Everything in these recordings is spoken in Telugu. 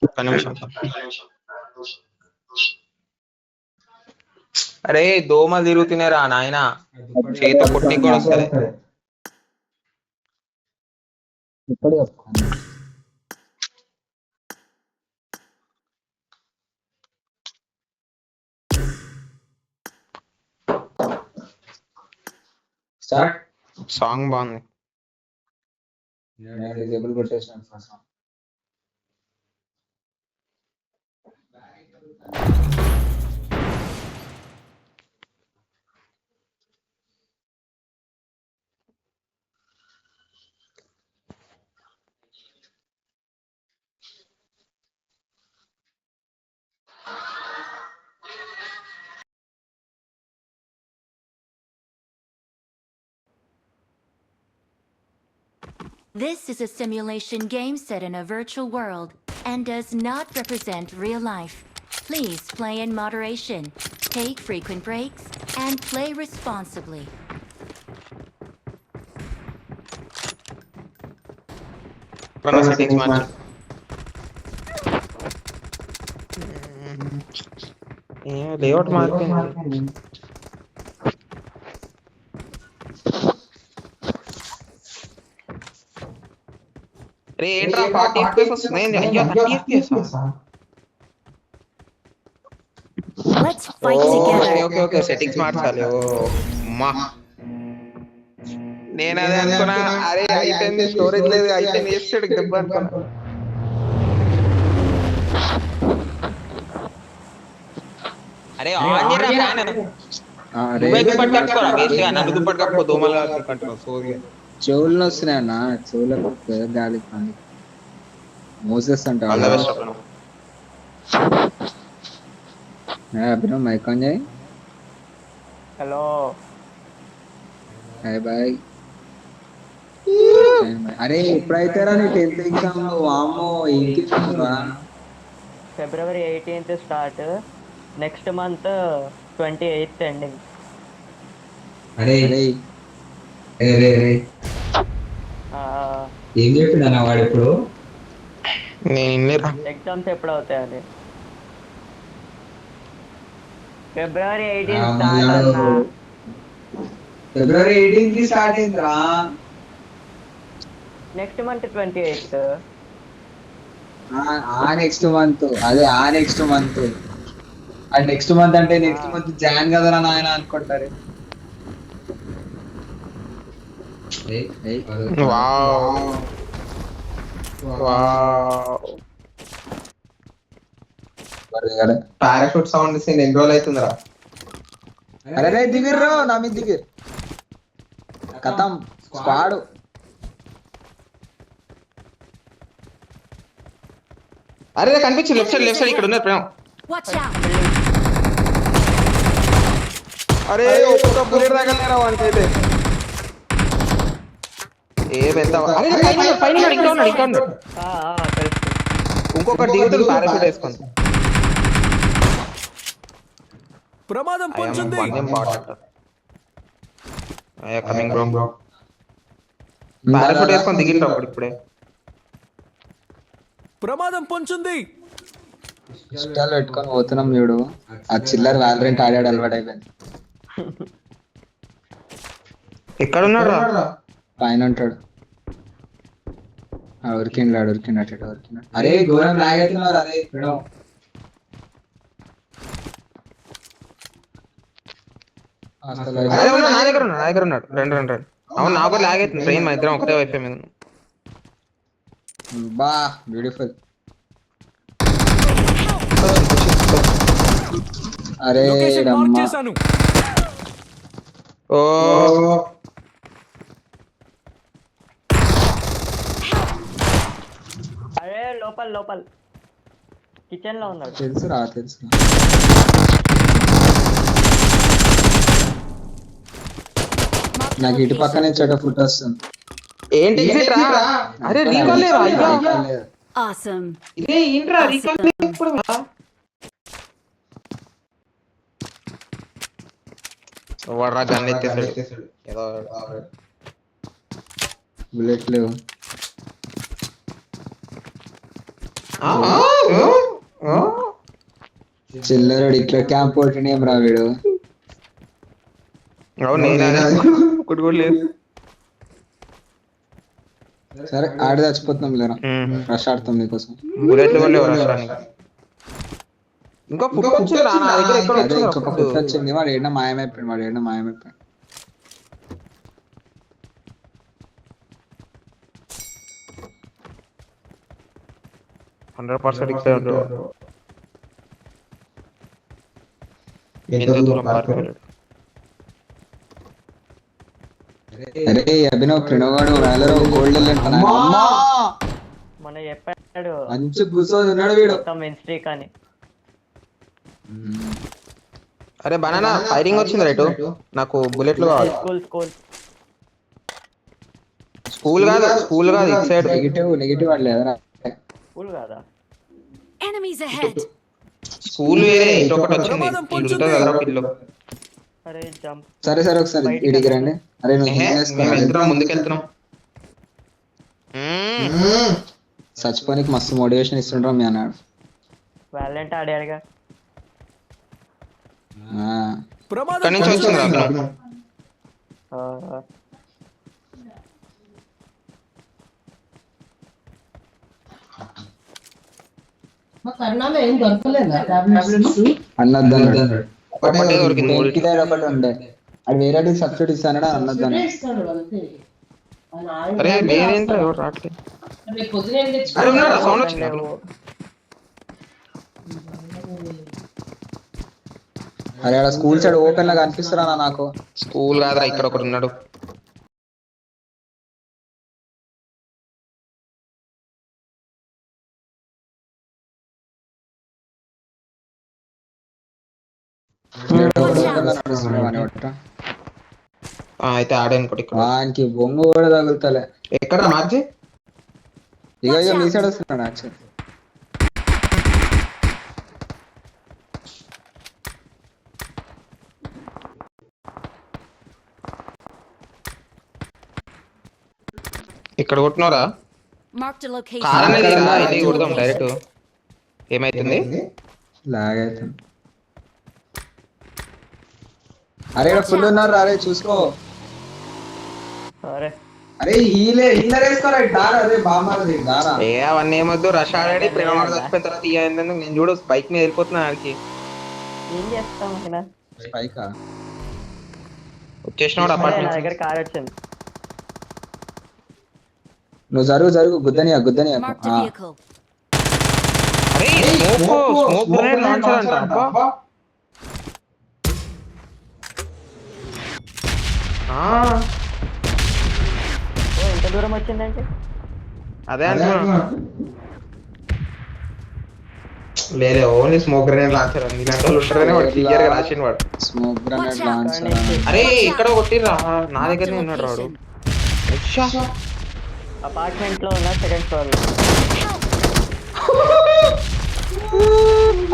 ఒక్క నిమిషం. అరే దోమలు తిరుగుతున్నారా నాయన, చేతితో కొట్టి కూడా వస్తుంది. ఇప్పుడు స్టార్ట్. సాంగ్ బాగుంది. నేను డిజేబుల్ కొట్టేసాను first. This is a simulation game set in a virtual world and does not represent real life. Please play in moderation, take frequent breaks, and play responsibly. Settings March. Layout మారిపోయింది. రే ఏంట్రా 40 FPS వస్తుంది. అయ్యో 30 FPS. Let's fight together. Okay settings మార్చాలి. ఓ అమ్మా, నేను అదే అనుకున్నా. అరే అయిపోయింది, స్టోరేజ్ లేదు, అయిపోయింది, వేస్తాడు దెబ్బ అనుకున్నా. అరే ఆన్ చేయరా ఫ్యాన్. నువ్వే దుప్పటి కట్టుకోరా, వేస్ట్గా నన్ను దుప్పటి కట్టుకో, దోమలు కట్టుకో. సోది చెవులు వస్తున్నాయి అన్న, చెవులకు గాలి మోసెస్ అంట. అభిరామ్ మైక్ ఆన్ చేయి. Hello hi bye. అరే ఎప్పుడైతే రా నీ 10th ఎగ్జామ్? వామ్మో ఏంటిరా. February 18th start, next month 28th ending. అరే ఏం చెప్పిండన్నా వాడు ఇప్పుడు? ఎగ్జామ్స్ ఎప్పుడు అవుతాయని. February 18th స్టార్ట్ అన్నా. February 18th స్టార్ట్ అయిందిరా. Next month 28th. Next month అదే నెక్స్ట్ మంత్. అది నెక్స్ట్ మంత్ అంటే నెక్స్ట్ మంత్ జాన్ కదరా నాయన అనుకుంటారు. పారాషూట్ సౌండ్ ఎన్ని రోజులు అవుతుందిరా. అరే దిగిర్రో నా మీద దిగిర్ కథం స్క్వాడ్. అరే కనిపించింది లెఫ్ట్ సైడ్ ఇక్కడ ఉన్నారు ప్రేమ. Watch out! అరే ఒక్క బుల్లెట్ తగలరా వానికైతే. ఇంకొక దిగుతుంది పారాషూట్ వేసుకొని. ప్రమాదం పొంచుంది. Coming bro. పారాషూట్ వేసుకొని దిగిట్టు ఇప్పుడే. ప్రమాదం పొంచుంది. ఇష్టాలు పెట్టుకొని పోతున్నాం చూడు. ఆ చిల్లర్ వాలరెంట్ ఆడాడు, అలవాటు అయిపోయింది. ఎక్కడ ఉన్నాడు? పైన ఉంటాడు. ఉరికిండాడు. అరే ఘోరం లాగేస్తున్నారు. అరే నా దగ్గర ఉన్నాడు. రెండు అవును, నాకు కూడా లాగేస్తుంది ట్రైన్. మా ఇద్దరం ఒకటే వైఫై మీద. బా బ్యూటిఫుల్. అరే చేశాను. ఓ అరే లోపల కిచెన్ లో ఉన్నాడు. తెలుసురా. నాకు ఇటు పక్కనే చెడ్డ ఫుట్ వస్తుంది. ఏంటి? అరే రీకాల్ లేరా? Awesome. ఇదే ఏంట్రా రీకాల్ ఇప్పుడు? వాడు గన్ ఎత్తేసాడు. ఏదో బుల్లెట్ లేవు. చిల్లరుడు ఇట్లా క్యాంప్ కొట్టిన ఏం రా వీడు. అవును నేను ఒకటి కూడా లేదు. సరే ఆడి చచ్చిపోతున్నాం లేరా, రష్ ఆడుతాం నీకోసం. బుల్లెట్లు కూడా లేవు రాష్ట్రానికి. ఇంకా ఫుడ్ వచ్చింది నా దగ్గర ఎక్కడ అదే వచ్చింది ఇంకొక ఫుట్ వచ్చింది, వాడు ఏడన్నా మాయమైపోయాడు, వాడు ఏడన్నా మాయమైపోయాడు. ఎంత దూరం పారిపోయాడు. అరే అభినవ్ ప్రణవాడు వేలలో గోల్డ్ మన చెప్పాడు మంచి కూర్చొని ఉన్నాడు వీడు. మొత్తం మిస్టేక్ అని. అరే బనానా ఫైరింగ్ వచ్చింది రైట్, నాకు బుల్లెట్లు కావాలి. స్కూల్ స్కూల్ కాదు ఇటు సైడ్. నెగిటివ్ వాడు లేదరా. స్కూల్ కాదా? Enemies ahead! స్కూల్ వేరే ఇటు ఒకటి వచ్చింది. ఇటు కదా పిల్లు. అరే జంప్. సరే ఒకసారి ఇడికి రండి. అరే నువ్వు మేము వెళ్తున్నాం, ముందుకెళ్తున్నాం. చచ్చిపోనికి మస్తు మోటివేషన్ ఇస్తుండ్రా మీ అన్నాడు. వ్యాలెంట్ ఆడాడుగా. ఇక్కడ నుంచి వచ్చింది రా. అన్నద్దాడు ఒకటే దొరికింది. ఒకటి ఉండే అది వేరే సబ్సిడీ ఇస్తానడా అన్నద్దాను. అరే వేరేంట్రా ఎవరు రావట్లేదు. అరే ఉన్నాడా, సౌండ్ వచ్చింది నాకు. అరే ఆడ స్కూల్ సైడ్ ఓపెన్ లా కనిపిస్తురా నాకు. స్కూల్ కాదురా, ఇక్కడ ఒకటి ఉన్నాడు. అయితే ఆడే అనుకోటి. వానికి బొంగు కూడా తగులుతలే. ఎక్కడ మార్చి ఇక మీ సైడ్ వస్తున్నాడు యాక్చువల్. ఇక్కడ కొట్టినవరా? Marked a location. కారణం కొడదాం డైరెక్ట్. ఏమైతుంది? లాగ్ అవుతుంది. అరే ఫుల్ ఉన్నారు. అరే చూసుకో. అరే హీలర్ వేసుకోరా. దారా అదే బామారది దారా. ఏ అవన్నీ ఏమొద్దు, రష్ ఆడాడి ప్రేమ చచ్చిపోయిన తర్వాత ఇయ్యందుకు నేను చూడు బైక్ మీద వెళ్ళిపోతున్నా. ఆడికి ఏం చేస్తాం ఇక్కడ? స్పైకా వచ్చేసినాడు అపార్ట్మెంట్. నా దగ్గర కార్ వచ్చింది. నువ్వు జరుగు గుద్దనియా. Marked a vehicle. అరే స్మోక్ గ్రెనేడ్ లాంచర్ అంట. అబ్బా ఎంత దూరం వచ్చిందంటే అదే అంటున్నా. లేదే ఓన్లీ స్మోక్ గ్రెనేడ్ లాంచర్ అని. ఇలాంటి వాళ్ళు ఉంటారనే వాడు క్లియర్ గా రాసిన వాడు. Smoke grenade launcher. అరే ఇక్కడ కొట్టిర్రా, నా దగ్గరనే ఉన్నాడు వాడు. అపార్ట్మెంట్ లో ఉన్న సెకండ్ ఫ్లోర్ లో.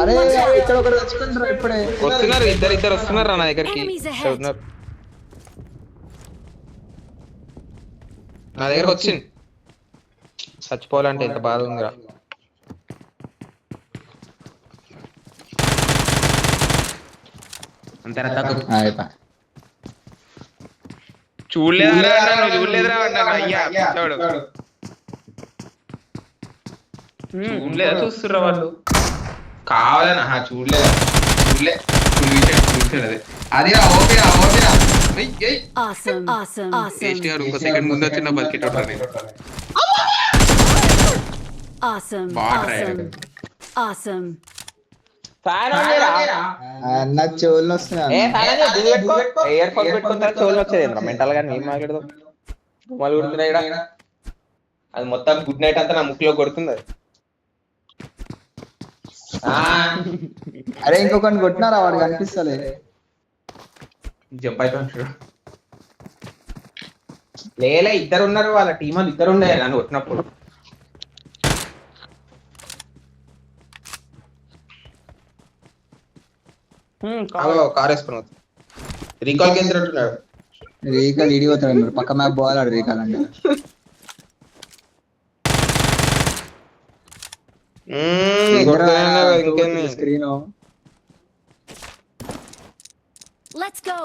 అరే ఇక్కడ ఒకటి చచ్చిపోయిండ్రా ఇప్పుడే. వస్తున్నారు, ఇద్దరు వస్తున్నారు నా దగ్గరికి. నా దగ్గరకు వచ్చింది. చచ్చిపోవాలంటే ఎంత బాధ ఉందిరా. అంతేనా? చూడలేదురా అన్నాడు. అయ్యా చూడలేదా? చూస్తుర్రా వాళ్ళు కావాలనా? చూడలే అది ఇంకో సెకండ్ ముందు వచ్చిన బతికేట అన్న చెవులు వస్తున్నాయి. చెవులు వచ్చేది మెంటల్ గా ఏం మాట్లాడదాం. దుమ్మలు కుడుతున్నాయి. అది మొత్తం గుడ్ నైట్ అంతా నా ముక్కులో కొడుతుంది. అరే ఇంకొకటి కొట్టినారా, వాడు కనిపిస్తలే. జంప్ అయిపోయి లేలే, ఇద్దరు ఉన్నారు. వాళ్ళ టీం వాళ్ళు ఇద్దరు ఉండే నన్ను కొట్టినప్పుడు. కార్ వేసుకుని రీకాల్ కేంద్రంటున్నాడు. రీకాల్ ఇడిపోతాడు. పక్క మ్యాప్ పోవాలి రీకాల్ అంటే. ఇంకేంది screen Let's go!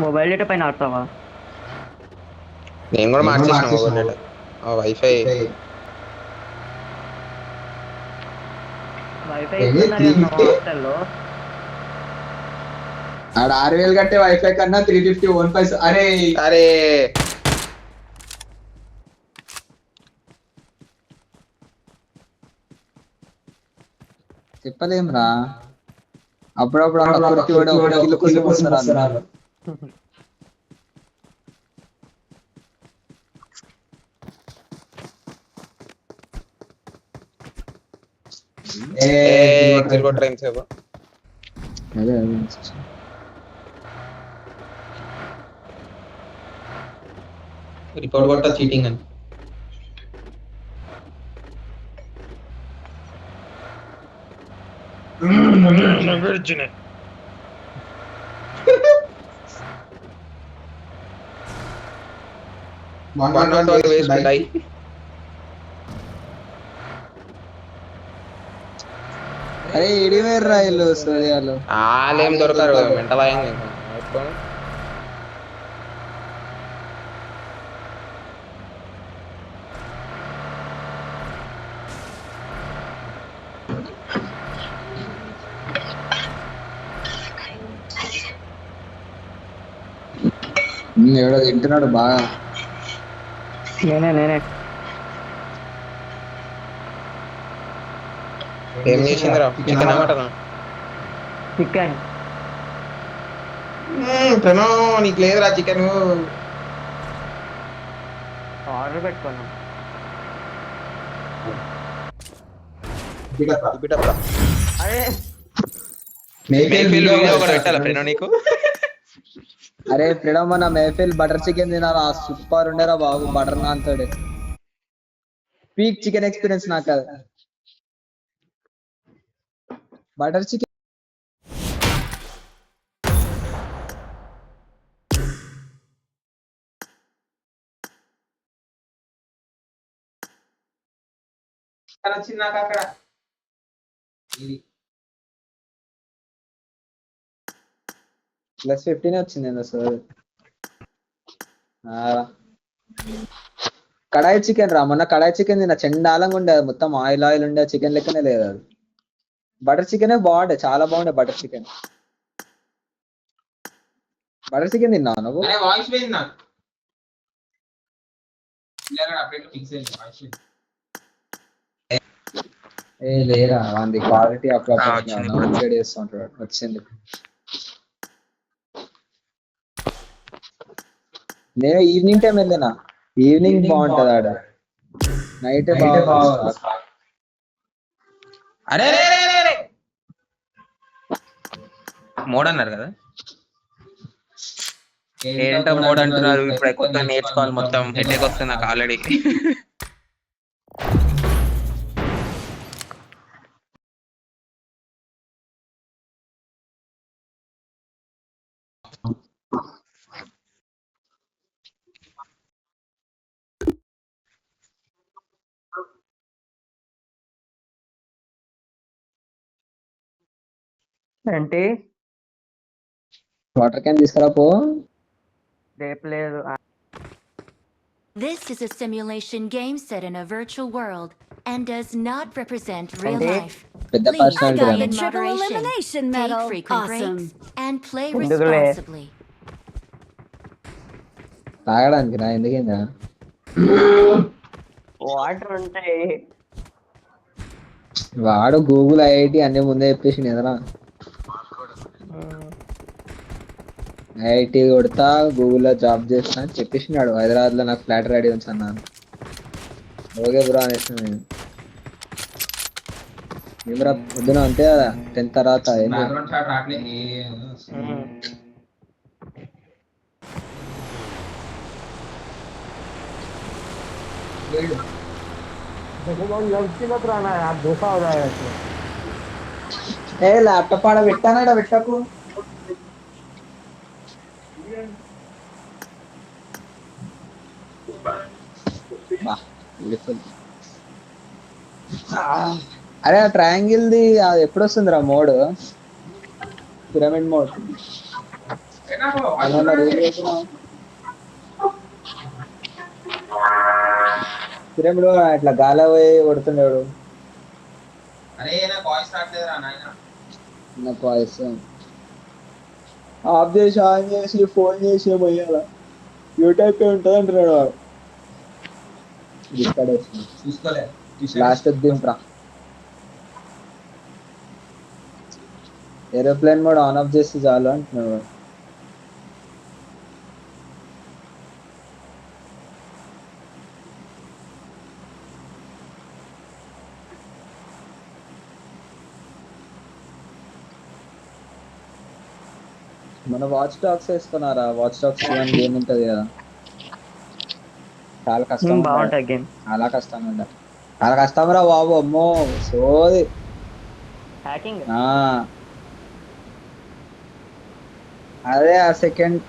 Mobile data పైన ఆడతావా? నేను కూడా మార్చేసిన మొబైల్ వైఫై వైఫై ఏంది? ఇస్తున్నారు కదా 350? హాస్టల్లో. ఆడ 6000 కట్టే వైఫై కన్నా 350 ఓన్ పైసా. అరే అరే చెప్పలేంరా, అప్పుడప్పుడు అలా కొరికి కూడా ఒక కిలో కోసం వస్తారు. ట్రైన్ సేపు అదే రిపోర్ట్ కొట్టా చీటింగ్ అని. అరే ఇడివేర్రా ఇల్లు సూర్యాలు వాళ్ళేం దొరకరు మెంటల్ అయింది. ఎవడో తింటున్నాడు బాగా. నేనే ఏం చేసిందిరా? Chicken mutton? చికెన్. నీకు లేదురా చికెన్? ఆర్డర్ పెట్టుకున్నాం. అరే నీకు అరే ఫ్రీడమ్ మన మేఫిల్ బటర్ చికెన్ తినారా, సూపర్ ఉండేరా బాబు. బటర్ నాన్ తోడే పీక్ చికెన్ ఎక్స్పీరియన్స్ నాకు అది. బటర్ చికెన్ వచ్చింది నాకు అక్కడ. +15 వచ్చింది అసలు. కడాయి చికెన్ రా, మొన్న కడాయి చికెన్ తిన్న చెండాలంగా ఉండే, మొత్తం ఆయిల్ ఆయిల్ ఉండే, చికెన్ లెక్కనే లేదు అది. బటర్ చికెనే బాగుండే, చాలా బాగుండే బటర్ చికెన్. బటర్ చికెన్ తిన్నావు నువ్వు? ఏ లేరా, వాంది క్వాలిటీ అప్గ్రేడ్ చేస్తుంటాడు. వచ్చింది. నేను ఈవినింగ్ టైం వెళ్ళినా, ఈవినింగ్ బాగుంటది ఆడ, నైట్ బాగుంది. అరే మోడ్ అన్నారు కదా, ఏంటో మోడ్ అంటున్నారు. ఇప్పుడు కొత్త నేర్చుకోవాలి, మొత్తం హెడేక్ వస్తుంది నాకు ఆల్రెడీ. ఏంటి వాటర్ క్యాన్ తీసుకురా పో. రేపు లేదు. This is a simulation game set in a virtual world and does not represent real Okay. life. పెద్ద Please personality play రా. in Triple moderation, elimination take medal. frequent Awesome. breaks, and play ఎందుకులే. responsibly. తాగడానికి రా, ఎందుకైందా? వాటర్ ఉంటాయి. వాడు గూగుల్ ఐఐటి అన్ని ముందే చెప్పేసి ఎదరా. ఐఐటి కొడతా, గూగుల్లో జాబ్ చేస్తా అని చెప్పేసినాడు. హైదరాబాద్ లో నాకు ఫ్లాట్ రెడీ ఉంది అన్నాను. ఓకే బ్రో అనేసి నేను ఏమరా పొద్దున అంతే కదా, 10th తర్వాత ఏ ల్యాప్టాప్ ఆడ పెట్టానాడ పెట్టకు. బా beautiful. అరే ఆ ట్రయాంగిల్ ది అది ఎప్పుడు వస్తుందిరా మోడ్, పిరమిడ్ మోడ్? పిరమిడ్ ఇట్లా గాలి పోయి కొడుతుండేవాడు. అరే నాకు వాయిస్ రావట్లేదురా నాయన. నాకు వాయిస్ ఆఫ్ చేసి ఆన్ చేసి ఫోన్ చేసి పోయాల యూటైప్ ఉంటుంది అంటున్నాడు వాడు. చూసుకోలే. లాస్ట్ దింప్రా. ఏరోప్లేన్ మోడ్ ఆన్ ఆఫ్ చేసి చాలు అంటున్నాడు వాడు. మన వాచ్ డాగ్స్ వేసుకున్నారా? వాచ్ డాగ్స్ గేమ్ ఉంటది కదా, చాలా కష్టం. బాగుంటది గేమ్. చాలా కష్టం ఉండ, చాలా కష్టం రా బాబు. అమ్మో సోది. హ్యాకింగ్. అదే ఆ సెకండ్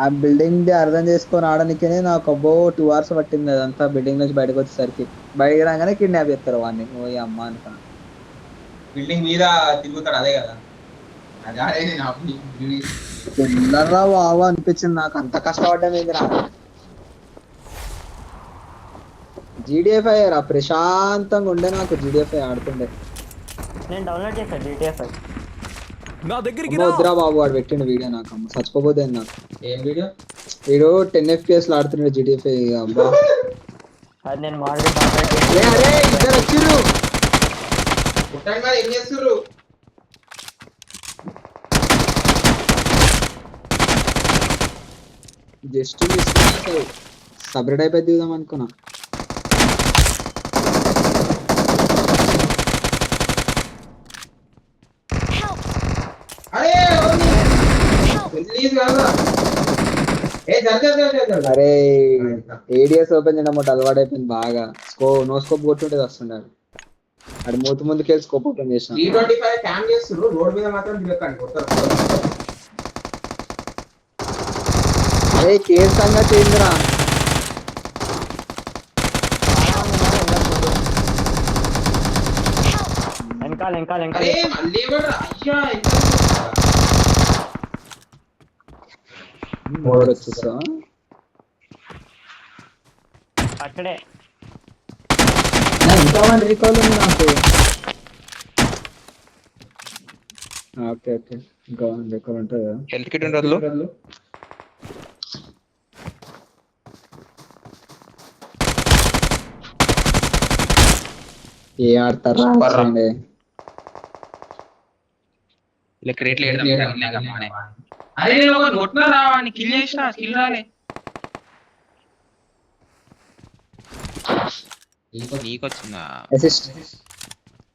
ఆ బిల్డింగ్ ది అర్థం చేసుకొని ఆడనికనే నాకు అబ్బో 2 hours పట్టింది. అదంతా బిల్డింగ్ నుంచి బయటకు వచ్చేసరికి, బయట రాగానే కిడ్నాప్ చేస్తారు వాడిని. ఓ అమ్మ అనుకున్నా. బిల్డింగ్ మీద తిరుగుతాడు అదే కదా. చిల్లరా బాబు అనిపించింది నాకు, అంత కష్టపడ్డా మీద రా. GDFI రా ప్రశాంతంగా ఉండే నాకు, GDFI ఆడుతుండే. నేను డౌన్లోడ్ చేశాను GTA 5. నా దగ్గరికి వద్దురా బాబు, వాడు పెట్టిండు వీడియో, నాకు అమ్మ చచ్చిపోతే నాకు. ఏం వీడియో? వీడు 10 FPS లో ఆడుతున్నాడు GDFI. అబ్బా అది నేను ఆల్రెడీ డౌన్లోడ్ చేశాను. అరే ఇద్దరు వచ్చిర్రు. పుట్టండి మరి ఏం చేస్తుర్రు? జస్ట్ సపరేట్ అయిపోయి దిగుదాం అనుకున్నా. అరే ప్లీజ్ కాదా. అరే ADS ఓపెన్ చేయడం ఒకటి అలవాటు అయిపోయింది బాగా. నో స్కోప్ కొట్టుంటే వస్తున్నాడు. అది ముందుకెళ్ళి స్కోప్ ఓపెన్ చేసిన. 325 క్యామ్ చేస్తున్నారు. రోడ్ మీద మాత్రం తిరగకండి, కొడతారు. అరే కేర్ సంగతి ఏందిరా? వెనకాల అరే మళ్ళీ కూడా అయ్యా మోడ్ వచ్చేసా అక్కడే. ఇంకా వన్ రీకాల్ ఉంది నాకు. ఓకే ఇంకా వన్ రీకాల్ ఉంటుంది కదా. హెల్త్ కిట్ ఉండదు. ఏ ఆడతారా? ఇలా క్రియేట్ అరే నేను ఒక నోట్న రావాని కిల్ చేసిన, కిల్ రాలే. నీకు వచ్చిందా? అసిస్ట్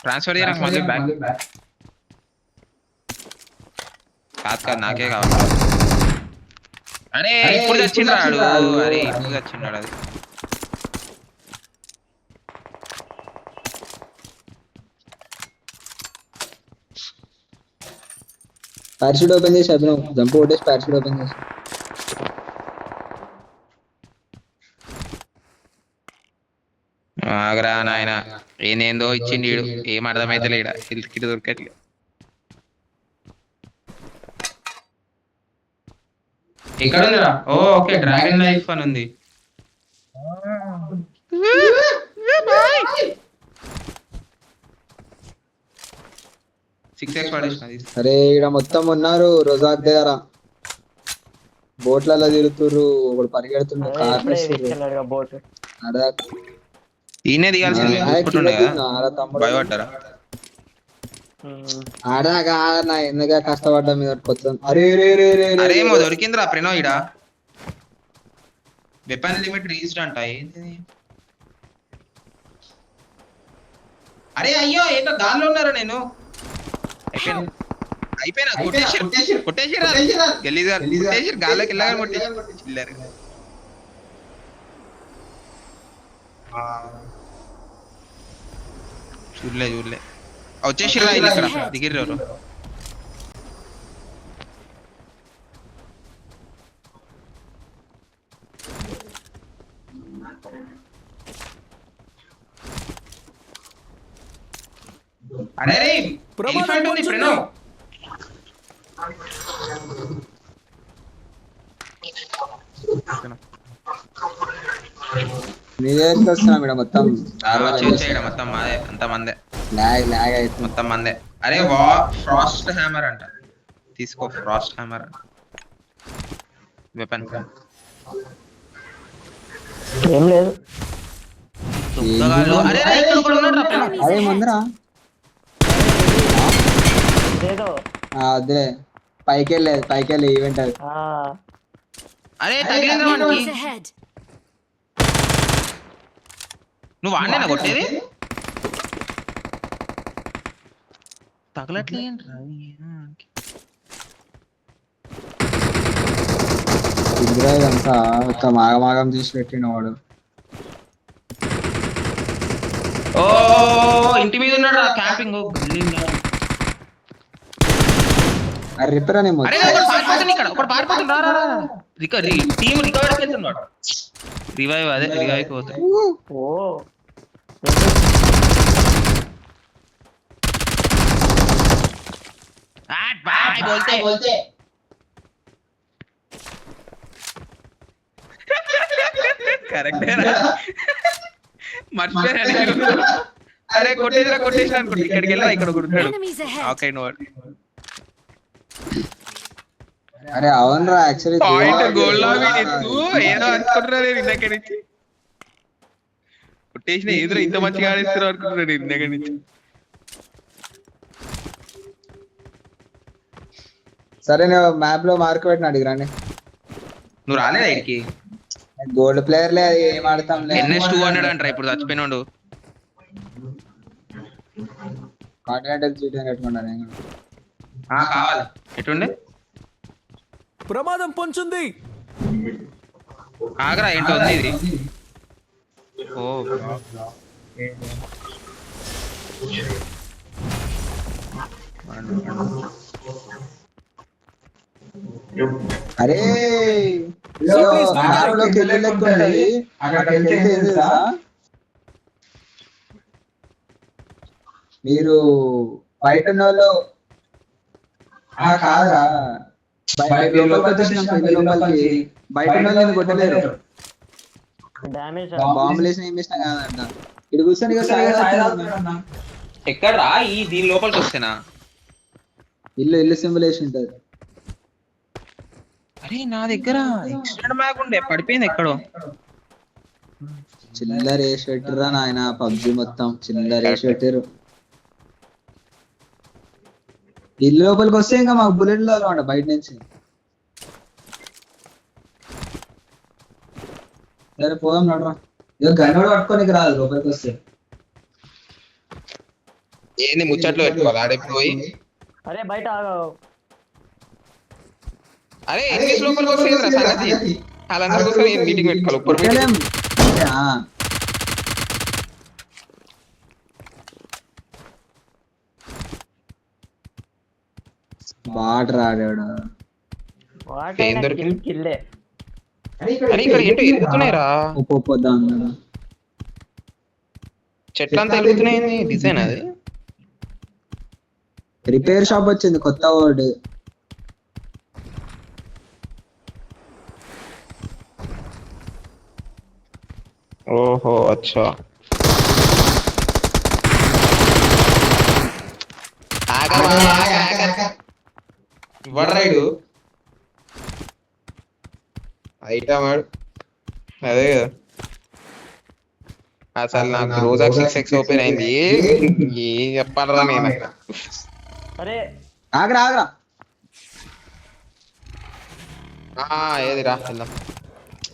ట్రాన్స్ఫర్ చేయరా మళ్ళీ బ్యాక్. కాదు నాకే కావాలి. అరే ఇప్పుడు వచ్చిండాడు. అరే ఇప్పుడు వచ్చిండాడు. అది పారాషూట్ ఓపెన్ చేసి అభినవ్ జంప్ కొట్టేసి పారాషూట్ ఓపెన్ చేసి. ఆగరా నాయన, ఏందో ఇచ్చిండి వీడు, ఏం అర్థమైతే లేడ. హెల్త్ కిట్ దొరకట్లే. ఇక్కడ ఉందిరా. ఓకే డ్రాగన్ లైఫ్ అని ఉంది. అరే ఇక్కడ మొత్తం ఉన్నారు రోజాక్ దగ్గర, బోట్లలో తిరుగుతుర్రు. ఒకడు పరిగెడుతుండ్రు, కార్ బోట్ ఈయనే దిగాల్సింది. భయపడ్డారా? ఆడదాకా నా ఎందుగా కష్టపడ్డా మీద కొత్త. అరేమో దొరికిందిరా ప్రణవ్ ఈడ. వెపన్ లిమిట్ రీచ్డ్ అంట. ఏంటి? అరే అయ్యో ఏంటో గాల్లో ఉన్నారా? నేను అయిపోయినా కొట్టేసిరా గాల్లోకి వెళ్ళగా కొట్టేసి చిల్లరు. చూడలే వచ్చేసిరా. ఇక్కడ దిగిర్రు. అరే రే ప్రమాదం ఎలిఫెంట్ ఉంది పొంచుంది. ప్రణవ్. మీ దగ్గరికి వస్తున్నా మేడం మొత్తం చేయడం మొత్తం మాదే, అంత మందే, లాగ్ లాగ్ అవుతుంది. మొత్తం మందే. అరే ఫ్రాస్ట్ హ్యామర్ అంట, తీసుకో ఫ్రాస్ట్ హ్యామర్ వెపన్. ఏం లేదు. అరే రే, ఇక్కడ ఒకడు ఉన్నాడు రా ప్రణవ్. అదే ముందరా ఏదో అదే పైకి వెళ్ళే ఈవెంట్ అది. అరే తగిలింది వానికి. Enemies ahead. నువ్వు వాడినేనా కొట్టేది? తగలట్లేంట్రా ఇంద్రా ఇదంతా మొత్తం ఆగమాగం చేసి పెట్టిన వాడు. ఓ ఇంటి మీద ఉన్నాడు క్యాంపింగ్. రిపేర్ అని అరే ఒకడు పారిపోతుంది, ఇక్కడ ఒకడు పారిపోతుంది. రా రా టీమ్ రికవర్ వెళ్తున్నాడు. రివైవ్, అదే రివైవ్ కి పోతాయి. ఓ बोलते కరెక్ట్ మర్చిపోయాను. అరే కొట్టేసిన అనుకుంటా. ఇక్కడికి వెళ్ళా, ఇక్కడ ఒకడు ఉంటాడు. Enemies ahead. ఓకే నో అరే అవునరా యాక్చువల్లీ పాయింట్ గోల్ లాగా ఏదో అనుకుంటున్నా నేను ఇందాక నుంచి. కొట్టేసిన ఎదురు ఇంత మంచిగా ఆడిస్తారు అనుకుంటున్నాను నేను ఇందాక నుంచి. సరే నేను మ్యాప్ లో మార్క్ పెట్టిన అడిగిరాని. నువ్వు రాలేదా ఇక్కడికి? గోల్డ్ ప్లేయర్ లే ఏం ఆడతాం NS 200 అంటారా ఇప్పుడు చచ్చిపోయినాడు. కాంటినెంటల్ జీటీ పెట్టుకున్నా నేను. కావాలి ఎటుండే ప్రమాదం పొంచుంది. ఆగరా ఏంటో ఉంది ఇది. ఓ అరే మ్యాప్ లోకి వెళ్ళలేకుండాలి. అక్కడికి వెళ్తే ఏం తెలుసా, మీరు బయట ఉన్న వాళ్ళు కాదురా లోపలికి వచ్చేసినాం. లోపలికి బయట ఉన్న వాళ్ళు కొట్టలేరు. డ్యామేజ్ బాంబులు వేసిన ఏం వేసినా కాదంట. ఇటు కూర్చొని ఇక సాయి ఎక్కడ్రా ఈ దీని లోపలికి వస్తేనా? ఇల్లు సింబల్ వేసి ఉంటది. అరే నా దగ్గర ఎక్స్టెండ్ మ్యాగ్ ఉండే, పడిపోయింది ఎక్కడో. చిల్లర వేసి పెట్టిర్రా నాయన. పబ్జి మొత్తం చిల్లర వేసి పెట్టారు. ఇల్లు లోపలికి వస్తే ఇంకా మాకు బుల్లెట్ లో అనమాట బయట నుంచి. సరే పోదాం నడరా. ఇక గన్నోడు పట్టుకోనికి రాదు లోపలికి వస్తే. ఏంది ముచ్చట్లో పెట్టుకోవాలి ఆడెప్పుడు పోయి. అరే బయట ఆగు. అరే ఎన్నిస్ లోపలికి వస్తే సంగతి వాళ్ళందరి కోసం నేను మీటింగ్ పెట్టుకోవాలి. ఇప్పుడు వెళ్ళలేం. బాట రాడాడు. ఏం దొరికింది? కిల్లే. అరే ఇక్కడ ఏంటో ఎరుగుతున్నాయిరా, ఒప్పొద్దాం అన్నాడు. చెట్లంతా ఎరుగుతున్నాయి. డిజైన్ అది. రిపేర్ షాప్ వచ్చింది కొత్త వర్డ్. ఓహో అచ్చా. ఇవ్వడ్రాడు ఐటమ్ అదే కదా. అసలు నాకు రోజా 6x ఓపెన్ అయింది. ఏం చెప్పాలరా నేను. అరే ఆగరా ఏది రా వెళ్దాం.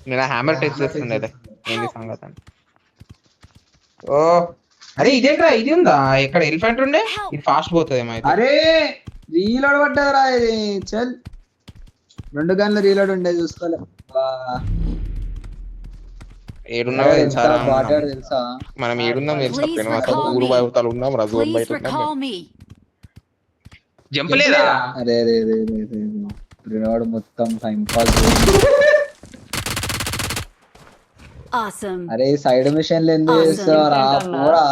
నేను హ్యామర్ టెస్ట్ చేస్తుండే ఏంది సంగతి అని. ఓ అరే ఇదేంట్రా, ఇది ఉందా ఇక్కడ ఎలిఫెంట్ ఉండే. ఇది ఫాస్ట్ పోతుంది ఏమైతే. అరే రీలోడ్ పడ్డదిరా ఇది. చల్ 2 గన్లు రీలోడ్ ఉండే చూసుకోలే. ఏడున్నావో తెలుసా తెలుసా మనం ఏడున్నాం తెలుసా. ఊరు బయటలు ఉన్నాం, రజు బయట ఉన్నాం. జంప్ లేదా? అరే రీలోడ్ మొత్తం టైం పాస్. Awesome. అరే సైడ్ మిషన్ ఎందుకు చేస్తారా పోరా.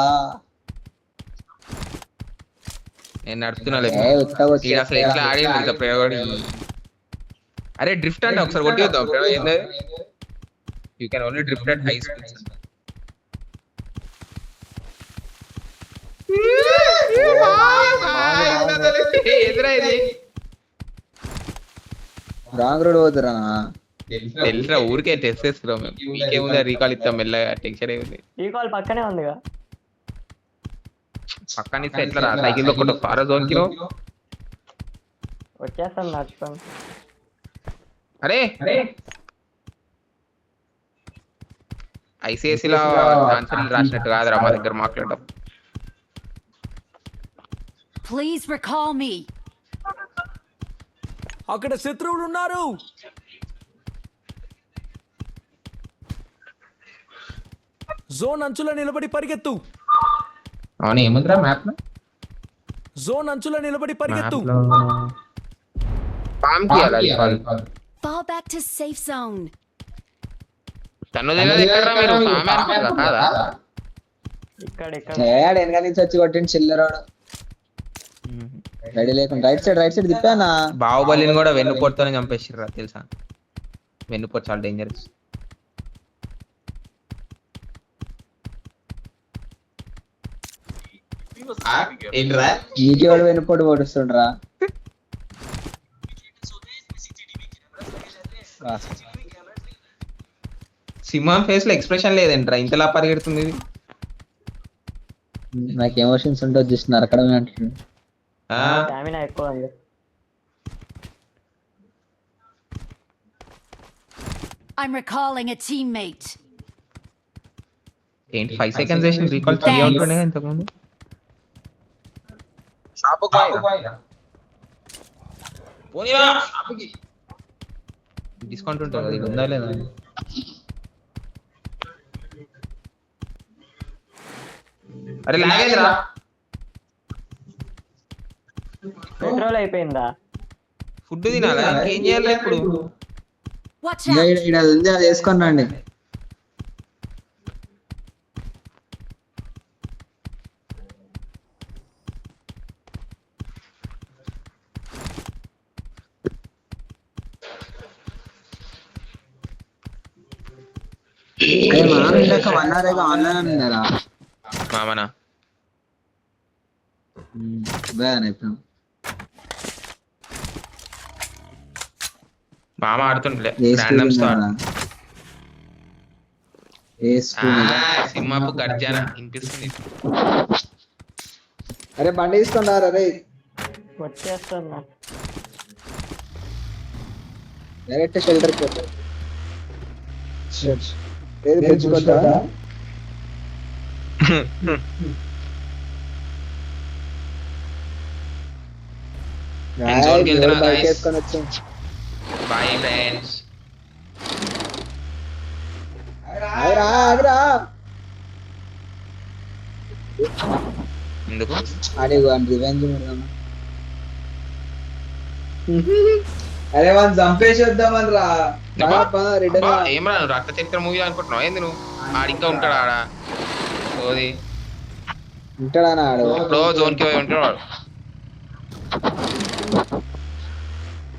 నేను నడుపుతున్నా ఏ ఉత్తగా వచ్చి ఈడ అసలు ఎట్లా ఆడి తెలుసా ప్రయోగం అరే డ్రిఫ్ట్ అంటే ఒకసారి కొట్టి వద్దాం ప్రయోగం ఏంది you can only drift at high speeds ఎదురా ఇది రాంగ్ రోడ్ పోతురా తెలుసా ఊరికే టెస్ట్ చేస్తున్నాం మేము మీకేముందా రీకాల్ ఇస్తాం మెల్లగా టెన్షన్ ఏముంది ఈ కాల్ పక్కనే ఉందిగా. పక్కన ఇస్తే ఎట్లా రా సైకిల్ ఒకటి ఫారా జోన్ కి వచ్చేస్తాను నడుచుకోండి. అరే ఐసిఐసి లో ఆన్సర్లు రాసినట్టు కాదురా మా దగ్గర మాట్లాడడం. Please recall me. అక్కడ శత్రువులు ఉన్నారు. జోన్ అంచులో నిలబడి పరిగెత్తు. అవును ఏముందిరా మ్యాప్ లో జోన్ అంచులో నిలబడి పరిగెత్తు. పామ్ కి అలా Fall back to safe zone. తను తెలియదు ఎక్కడరా మీరు పామ్ అనుకుంటా కాదా ఇక్కడ ఏడు వెనక నుంచి వచ్చి కొట్టింది చిల్లరాడు రెడీ లేకుండా రైట్ సైడ్ తిప్పానా. బాహుబలిని కూడా వెన్నుపోటుతోనే చంపేసిర్రా తెలుసా. వెన్నుపోటు చాలా డేంజరస్. ఏంట్రా నీకేవాడు వెనుపోటు పొడుస్తుండ్రా. సింహం ఫేస్ లో ఎక్స్ప్రెషన్ లేదేంట్రా ఇంతలా పరిగెడుతుంది ఇది. నాకు ఎమోషన్స్ ఉంటుంది జస్ట్ నరకడమే అంటుంది. స్టామినా ఎక్కువ ఉంది. I'm recalling a teammate. ఏంటి 5 seconds చేసిన రీకాల్ 3 అవుతుండే ఇంతకుముందు. షాపు పోనీవా షాపుకి డిస్కౌంట్ ఉంటుంది కదా ఇది ఉందా లేదా. అరే లాగేదిరా పెట్రోల్ అయిపోయిందా? ఫుడ్ తినాలా ఇంకేం చేయాలి ఇప్పుడు. Watch ఇంకా out. ఈడ ఉంది అది వేసుకొని రండి. ఆన్లైన్ ఉన్నారా మామనా మామ ఆడుతుండే రాండమ్ స్టార్ సింహపు గర్జన వినిపిస్తుంది. అరే బండి తీసుకొని రా రే. వచ్చేస్తున్నా. డైరెక్ట్ షెల్టర్ ఏది పెంచుకోవచ్చా. బైక్ వేసుకొని వచ్చాం. Bye friends. ఆగిరా ఎందుకు అడిగు రివెంజ్. అరే మనం చంపేసి వద్దామని రా. ఏమరా నువ్వు రక్త చరిత్ర మూవీ అనుకుంటున్నావు ఏంది నువ్వు. ఆడు ఇంకా ఉంటాడు ఆడ ఓది ఉంటాడా ఆడు. ఎప్పుడో జోన్ కి పోయి ఉంటాడు వాడు.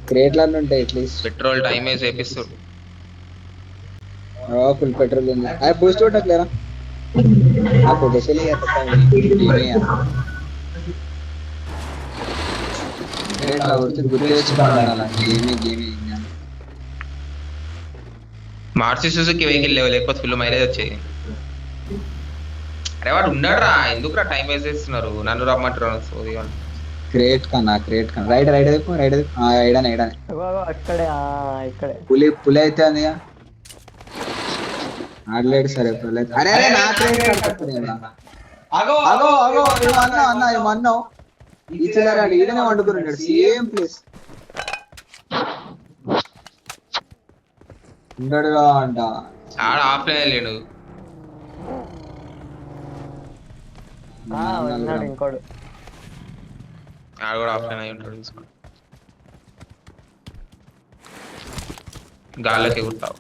క్రేట్లన్నీ ఉంటాయి అట్లీస్ట్. పెట్రోల్ టైం వేసి వేపిస్తాడు. ఫుల్ పెట్రోల్ ఉంది. అదే బూస్ట్ కొట్టట్లేరా కొట్టేసి గుర్తు తెచ్చుకోవాలి. మార్చి సుజుకి వెహికల్ లేవు లేకపోతే ఫుల్ మైలేజ్ వచ్చేది. అరే వాడు ఉన్నాడు రా ఎందుకురా టైం వేస్ట్ చేస్తున్నారు. నన్ను రమ్మంటారు. క్రేట్ కన్నా రైడ్ ఐడనే అక్కడే ఇక్కడే పులి అయితే అంది ఆడలేడు. సరే అరే నా అన్న ఇచ్చాడు ఈడనే వండుకున్నాడు సేమ్ ప్లేస్ ఉండడుగా అంట. ఆడ ఆఫ్లైన్ వెళ్ళాడు. ఉన్నాడు ఇంకోడు. ఆడ కూడా ఆఫ్లైన్ అయి ఉంటాడు. చూసుకోండి గాల్లోకి ఎగురుతావు.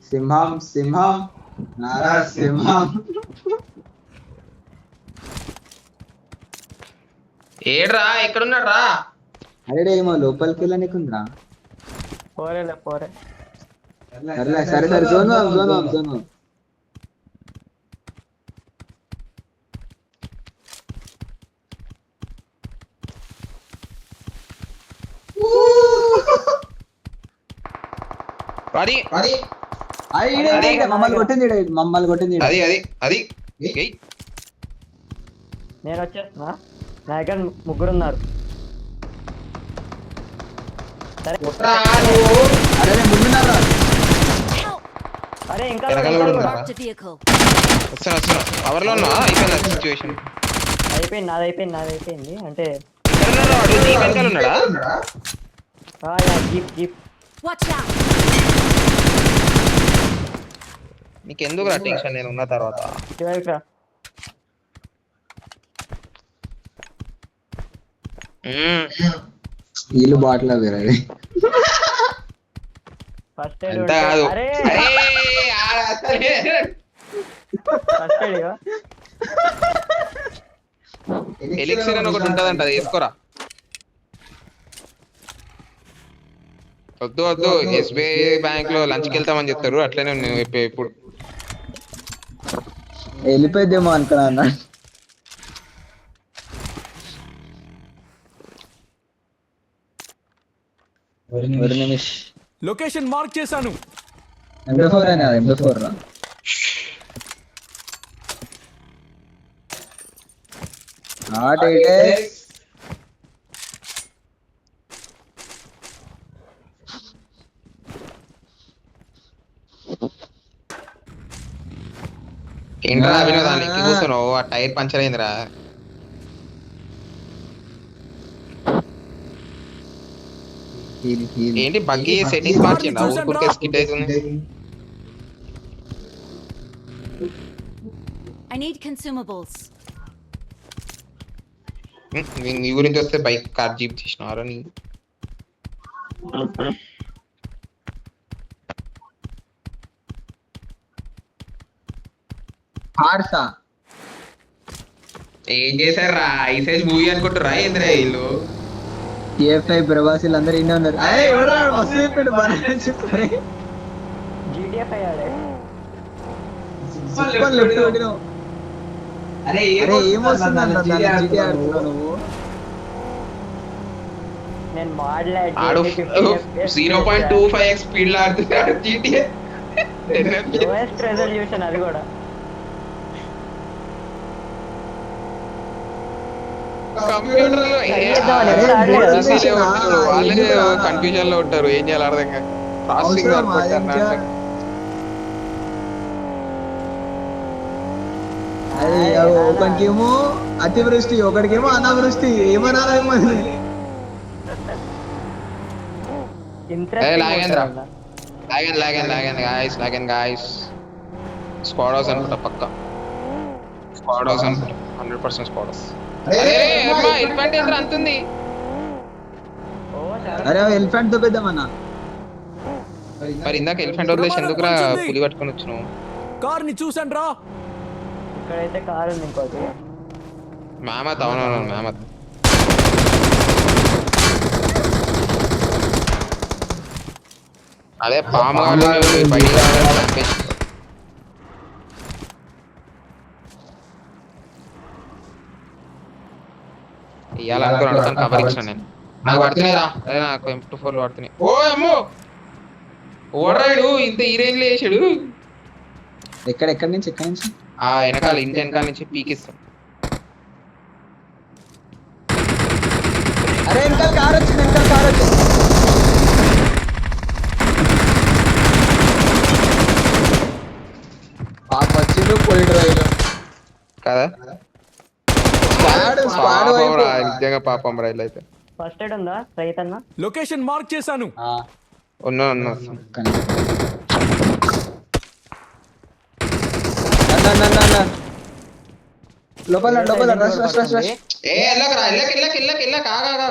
సింహం నారా సింహం. ఏడ్రా ఎక్కడున్నాడు రా? అరే ఏమో లోపలికి వెళ్ళనీకుందిరా. పోరేలే పోరే. సరే సరే సరే జోన్ జోన్. అది మమ్మల్ని కొట్టింది ఈడ. అది అది అది ఏయ్. నేను వచ్చేస్తున్నా. నా దగ్గర ముగ్గురు ఉన్నారు. సరే రా నువ్వు. అరే నేను ముందున్నారా. అరే ఇంకా వెనకాల కూడా ఉన్నారా? Marked a vehicle. వస్తున్నా పవర్ లో ఉన్నా అయిపోయింది సిచ్యువేషన్. అయిపోయింది నాది అయిపోయింది అంటే ఎక్కడ ఉన్నాడు వాడు? జీప్ వెనకాల ఉన్నాడా? Jeep Watch out! నీకెందుకు రా టెన్షన్ నేను ఉన్న తర్వాత? చివరికి రా. వీళ్ళు బాటిల్ వేరే. ఫస్ట్ ఎంత కాదు. అరే అరే, ఆడ అసలే. ఫస్ట్ ఎయిడ్ ఇగో. ఎలిక్సిర్ అని ఒకటి ఉంటదంట, అది వేసుకోరా. వద్దు ఎస్బీఐ బ్యాంక్ లో లంచ్కి వెళ్తామని చెప్తారు, అట్లనే నేను ఇప్పుడు వెళ్ళిపోయిద్దేమో అనుకున్నా అన్న. ఒక నిమిషం. లొకేషన్ మార్క్ చేశాను. M4 అయినా M4 రా. Not 8x. ఏంట్రా వినోద్ దాన్ని ఎక్కి కూర్చున్నావు? ఆ టైర్ పంచర్ అయిందిరా. ఏంటి బగ్గి సెట్టింగ్స్ మార్చిండా? ఊరికే స్కిట్ అవుతుంది. I need consumables. నీ గురించి వస్తే బైక్ కార్ జీప్ తీసినారా నీ? ఆర్సా ఏం చేశారా? ఐసైజ్ మూవీ అనుకుంటారా ఏంద్రా వీళ్ళు? TF5 ప్రవాసీలు అందరూ ఇన్నే ఉన్నారు. అరే ఎవరా మస్తు చెప్పాడు బాగా చెప్తారే. జీటీఎఫ్ అయ్యాడే. సూపర్ లెఫ్ట్ కొట్టినావు. అరే ఏమొస్తుంది అన్న దాన్ని GT ఆడుతున్నావు నువ్వు. నేను మాడలే ఆడు 0.25x స్పీడ్ లో ఆడుతున్నాడు GTA. లోయెస్ట్ రెజల్యూషన్ అది కూడా. కంప్యూటర్ లో వాళ్ళే కన్ఫ్యూజన్ లో ఉంటారు, ఏం చేయాలి అర్థం కాదు. ప్రాసెసింగ్ అరే ఒకడికేమో అతివృష్టి, ఒకడికేమో అనావృష్టి. ఏమనాలేమో లాగన్ గాయస్. స్క్వాడ్ హౌస్ అనుకుంటా, పక్క స్క్వాడ్ హౌస్ అనుకుంటా, 100% స్క్వాడ్ హౌస్. ఎలిఫెంట్ ఏంద్ర అంతుంది? అరే ఎలిఫెంట్ దొబ్బేద్దామన్నా. మరి ఇందాక ఎలిఫెంట్ వదిలేసి ఎందుకురా పులి పట్టుకొని వచ్చినావు? కార్ ని చూసాను రా. ఇక్కడైతే కారు ఉంది ఇంకోటి. మేమత్ అవునవును మేమత్. అదే పాము బయట ఇయ్యాలనుకున్నాడు కానీ కవర్ ఇచ్చిన నేను. నాకు పడుతున్నాయిరా, అదే నాకు M24 పడుతున్నాయి. ఓ అమ్మో ఓడరాడు ఇంత ఈ రేంజ్ లో వేసాడు. ఎక్కడి నుంచి ఆ వెనకాల ఇంటి వెనకాల నుంచి పీకిస్తాడు. అరే వెనకాల కార్ వచ్చింది. పాప వచ్చిండు పోయిడు రైలు కదా. పాపం రా, నిజంగా పాపం రా. ఇలా అయితే ఫస్ట్ ఎయిడ్ ఉందా రైత్ అన్న? లొకేషన్ మార్క్ చేశాను. ఉన్నా లోపల రష్. ఏ వెళ్ళకరా, వెళ్ళక ఆగా.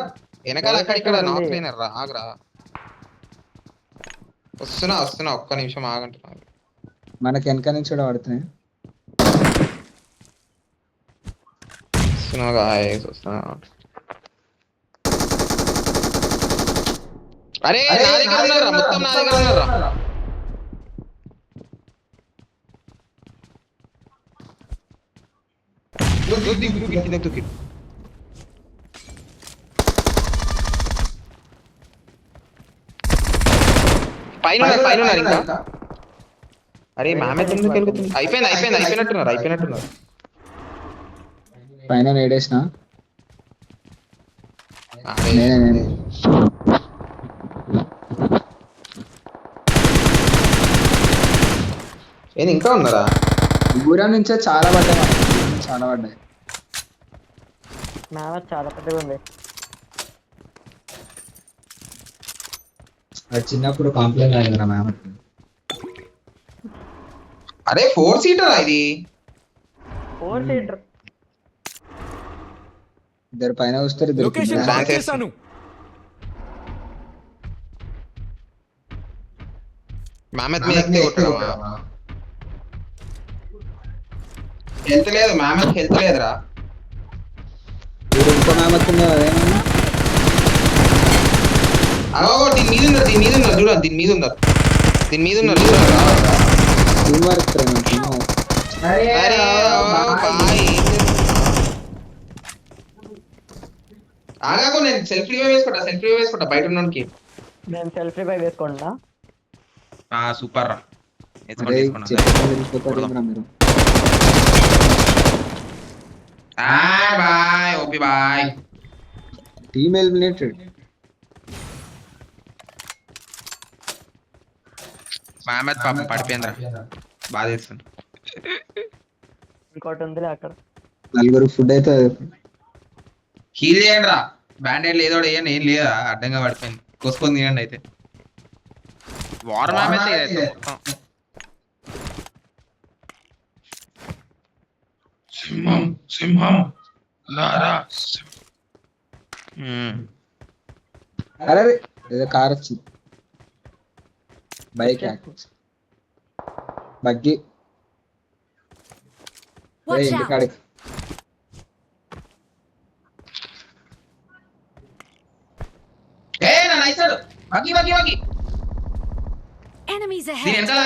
వెనకాల అక్కడ నార్త్ లైనర్ రా, ఆగరా. వస్తున్నా ఒక్క నిమిషం ఆగంటున్నా. మనకి వెనక నుంచి కూడా పడుతున్నాయి. వస్తున్నా. అరే నా దగ్గర ఉన్నారా, మొత్తం నా దగ్గర ఉన్నారా. దుక్కి పైన ఉన్నారు ఇంకా. అరే మామెత్ ఎందుకు వెళ్తుంది? అయిపోయినట్టున్నారు. పైన నేడేసిన అరే, నేనే ఏంది ఇంకా ఉన్నారా? దూరం నుంచే చాలా పడ్డాయి మనకి, చాలా పడ్డాయి. మ్యామ్ చాలా పెద్దగా ఉంది. అది చిన్నప్పుడు కాంప్లైంట్ అయింది నా మ్యామ్. అరే 4 సీటర్ ఇది. 4 సీటర్. ఇద్దరు పైన వస్తారు, ఇద్దరు లొకేషన్ కింద. మార్క్ చేశాను. మామెత్ మీద ఎక్కితే కొట్టడమా? హెల్త్ లేదు, మామెత్ హెల్త్ లేదురా. వీడు ఇంకో మ్యామ్ వచ్చింది అదేమన్నా. అగో దీని మీద ఉన్నారు చూడ, దీని మీద ఉన్నారు చూడరా. Team work friend, team work. అరే ఓ బాయ్. ఆగాకు, నేను సెల్ఫ్ రివైవ్ వేసుకుంటా బయట ఉన్నోనికి. నేను సెల్ఫ్ రివైవ్ వేసుకోండా. సూపర్ రా. అరే చెప్పకుండా వెళ్ళిపోతారు ఏమరా మీరు. బాయ్ ఓపి బాయ్. Team eliminated. మామెత్ పాపం పడిపోయిందిరా, బాధ చేస్తుంది. ఇంకోటి ఉందిలే అక్కడ. నలుగురు ఫుడ్ అయితే హీల్ చేయండి రా. బ్యాండేడ్ ఏదో వేయండి, ఏం లేదా అడ్డంగా పడిపోయింది. కోసుకొని తీయండి అయితే. వార్ మామెత్ ఇదైతే మొత్తం. సింహం లారా. అరే ఏదో కార్ వచ్చింది, బైక్ బగ్గి. Watch out! ఇంటికాడికి ఏ నా నైసాడు బగ్గి. Enemies దీని ahead! వెనకాల.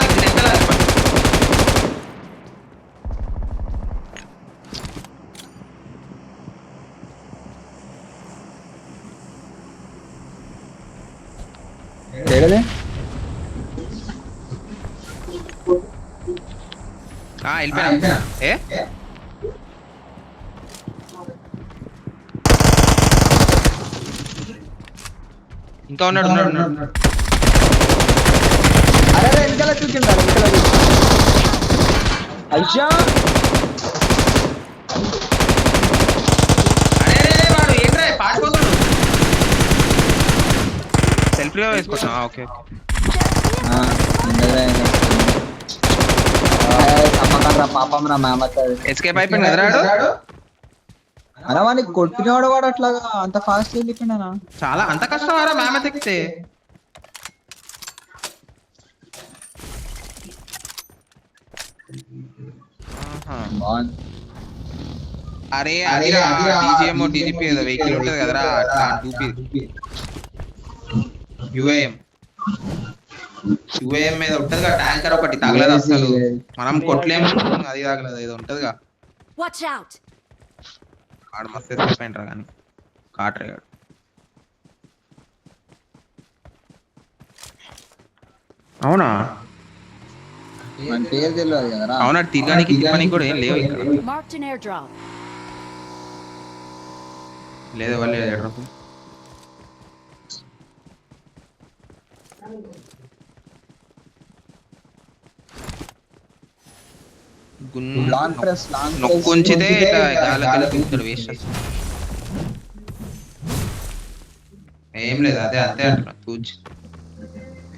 ఏడలే వెళ్ళిపోయినా. ఏ ఇంకా ఉన్నాడు. అరే వెనకాల చూసిండాలి, వెనకాల అయ్యా. అరే వాడు ఏంట్రా పారిపోతాడు. సెల్ఫ్ రివైవ్ వేసుకుంటున్నా. ఓకే అమ్మకర్రా పాపం రా మ్యామ్. ఎస్కేప్ అయిపోయింది కదరాడు. అరే వాడిని కొట్టినవాడు వాడు అట్లాగా అంత ఫాస్ట్ వెళ్ళిపోయినా. చాలా అంత కష్టం రా మ్యామెత్ ఎక్కితే. బాగుంది. అరే అదిరా డీజీఎం డీజీపీ ఏదో వెహికల్ ఉంటది కదరా, యుఏఎం మీద ఉంటది కదా ట్యాంకర్, ఒకటి తగలదు అసలు. మనం కొట్లేము, అది తగలదు, ఏదో ఉంటదిగా. Watch out! ఆడు మస్తు ఎస్కేప్ అయినరా కానీ కాట్రేగాడు. అవునా మన పేరు తెలియదు కదరా. అవునా, తిరగడానికి తిప్పడానికి కూడా ఏం లేవు ఇక్కడ. Marked an airdrop. లేదు వాళ్ళు ఎడరకు. లాంగ్ ప్రెస్ నొక్కుంచితే ఇట్లా గాలి తిరుగుతాడు, వేస్ట్ అసలు. ఏం లేదు, అదే అంతే అంటున్నా. తూచ్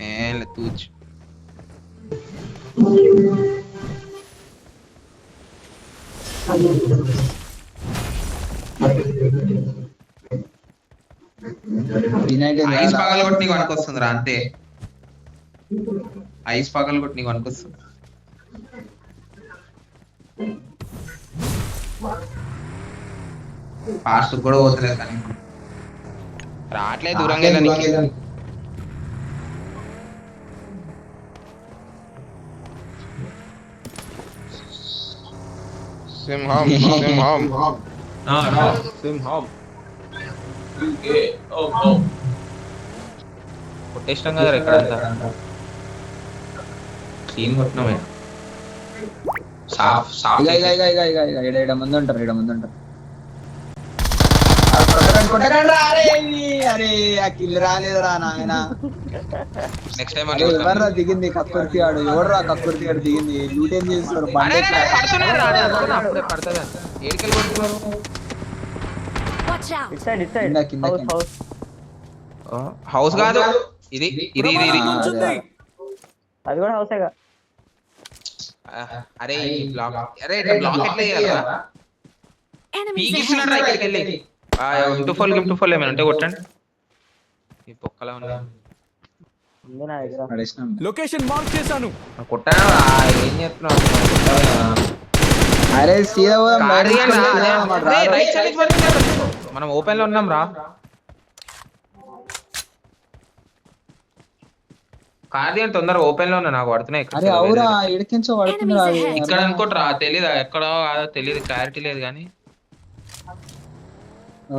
ఏం లేదు, తూచ్. ఐస్ పగలు కొట్టి నీకు వనుకొస్తుందిరా, అంతే. ఐస్ పగలు కొట్టి నీకు వనుకొస్తుంది. ఫాస్ట్ కూడా పోతలేదు కానీ రావట్లేదు, దూరంగా వెళ్ళని. సింహం సింహం సింహం కొట్టేసినాం కదా ఎక్కడంతా క్లీన్ కొట్టినామే సాఫ్ సాఫ్ ఇడ ముందు ఉంటారు అరే ఆ కిల్ రాలేదురా నాయన. నెక్స్ట్ టైం ఎవర్రా దిగింది కక్కుర్తి ఆడు, ఎవడరా కక్కుర్తి ఆడు దిగింది, లూట్ ఏం చేస్తారు బండి Watch out! ఇట్ సైడ్ కింద, కింద, హౌస్ కింద. హౌస్ హౌస్ కాదు ఇది ఇది ఇది ఇది. పొంచుంది. అది కూడా హౌసేగా. అరే ఈ బ్లాక్ అరే ఇట్లా బ్లాక్ ఎట్లా చేయాలరా Enemies పీకిస్తున్నాడు ahead! ఇక్కడికి వెళ్ళి గిమ్ టు ఫోల్ ఏమైనా ఉంటే కొట్టండి ఈ పొక్కలా ఉన్నా ఉంది నా దగ్గర. పడేసినాం. లొకేషన్ మార్క్ చేశాను. కొట్టాను ఏం చేస్తున్నావు అరే సీదా పోదాం, కార్ బయటికి తీయండి రా. వెళ్దాం, వాడు అరే, రాడు. రైట్ సైడ్ నుంచి పడుతున్నారు. మనం ఓపెన్ లో ఉన్నాం రా కార్ తీయండి తొందరగా ఓపెన్ లో ఉన్నా నాకు పడుతున్నాయి అరే అవురా ఇడికించో పడుతుంది రా అది. ఇక్కడ అనుకోట్రా తెలీదా ఎక్కడో తెలియదు క్లారిటీ లేదు కానీ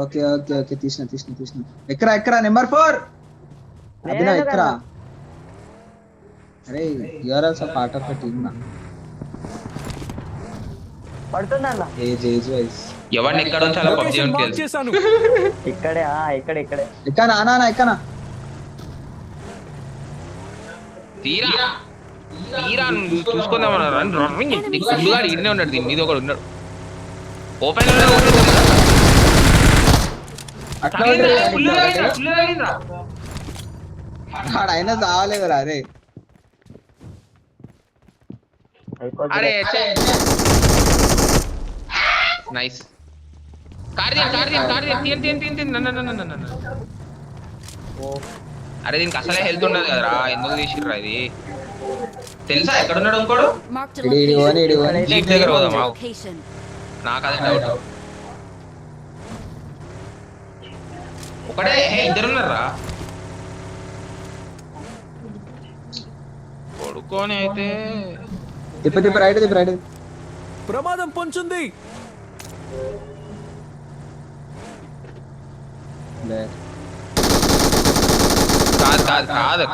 ఓకే ఓకే ఓకే తీసిన ఎక్కరా నెంబర్ 4 అభినవ్ ఎక్కరా. అరే you are also part of the team నా పడుతుందన్న. ఏజ్ వైస్ ఎవరిని ఎక్కడ ఉంచాలో పబ్జీ లొకేషన్ మార్క్ తెలుసు చేశాను. ఇక్కడే ఇక్కడే. ఎక్కనా తీరా తీరా నువ్వు చూసుకుందామన్నా గుడ్డుగాడు ఈడనే ఉన్నాడు దీని మీద ఒకడు ఉన్నాడు ఓపెన్ లో అట్లా అయినా చావలేదురా. అరే అరే నైస్ కార్ అరే దీనికి అసలే హెల్త్ ఉండదు కదరా ఎందుకు తీసిర్రా ఇది తెలుసా ఎక్కడున్నాడు ఇంకోడు Marked a ED location. Jeep దగ్గర పోదాం ఆగు. Location. నాకు అదే డౌట్ ఒకటే ఇద్దరున్నారా కొడుకోని అయితే తిప్ప రైట్ ప్రమాదం పొంచుంది.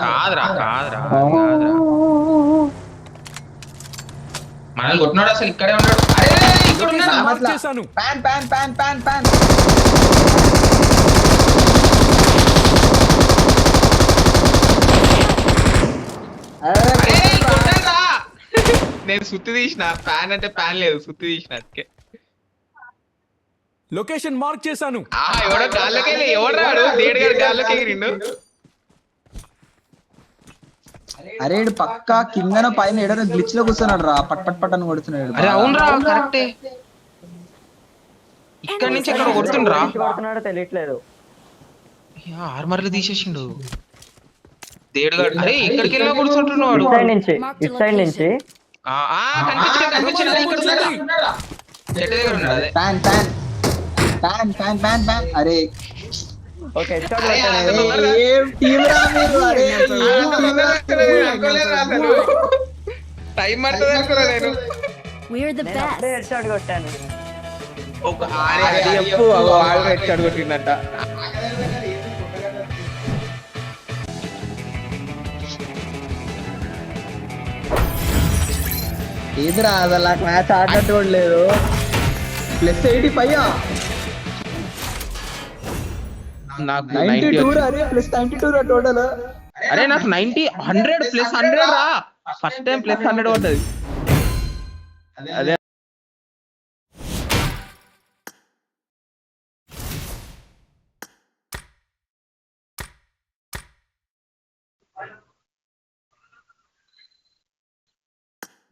కాదురా మనల్ని కొట్టినాడు అసలు ఇక్కడే ఉన్నాడు అరే ఇక్కడ ఉన్నాడు మార్క్ చేశాను. పాన్ అరే కొట్టాడురా. నేను సుత్తి తీసిన ప్యాన్ అంటే ప్యాన్ లేదు సుత్తి తీసిన అందుకే లొకేషన్ మార్క్ చేశాను. ఎవడో గాల్లోకి ఎవడాడు దేడు గారు గాల్లోకి ఎగిరిండు అరే పక్కా కిందన పైన ఎడన గ్లిచ్ లో కూర్చున్నాడు రా, పట్ అని కొడుతున్నాడు. అరే అవునరా కరెక్టే ఇక్కడ నుంచి ఎక్కడ కొడుతుండ్రా కొడుతున్నాడో తెలియట్లేదు. ఆర్మర్లు తీసేసిండు దేడుగాడు అరే ఇక్కడికి వెళ్ళినా కూర్చుంటున్నాడు ఇటు సైడ్ నుంచి కనిపించింది చెట్టు దగ్గర ఉన్నాడు అదే ప్యాన్ అరే ఓకే షాట్ అరే, కొట్టాను. ఏం టీమ్ రా మీరు. అరే టైం పడుతుంది అనుకున్నా నేను We're the నేను అప్పుడే best. హెడ్ షాట్ కొట్టాను. ఒక చెప్పు వాళ్ళు రెడ్ షాట్ కొట్టిందంట ఏదిరా అసలు నాకు మ్యాచ్ ఆడినట్టు కూడా లేదు. +85 నాకు 92 రా. అరే +92 రా టోటల్. అరే నాకు 90 100 +100 రా ఫస్ట్ టైం +100 పడ్డది అదే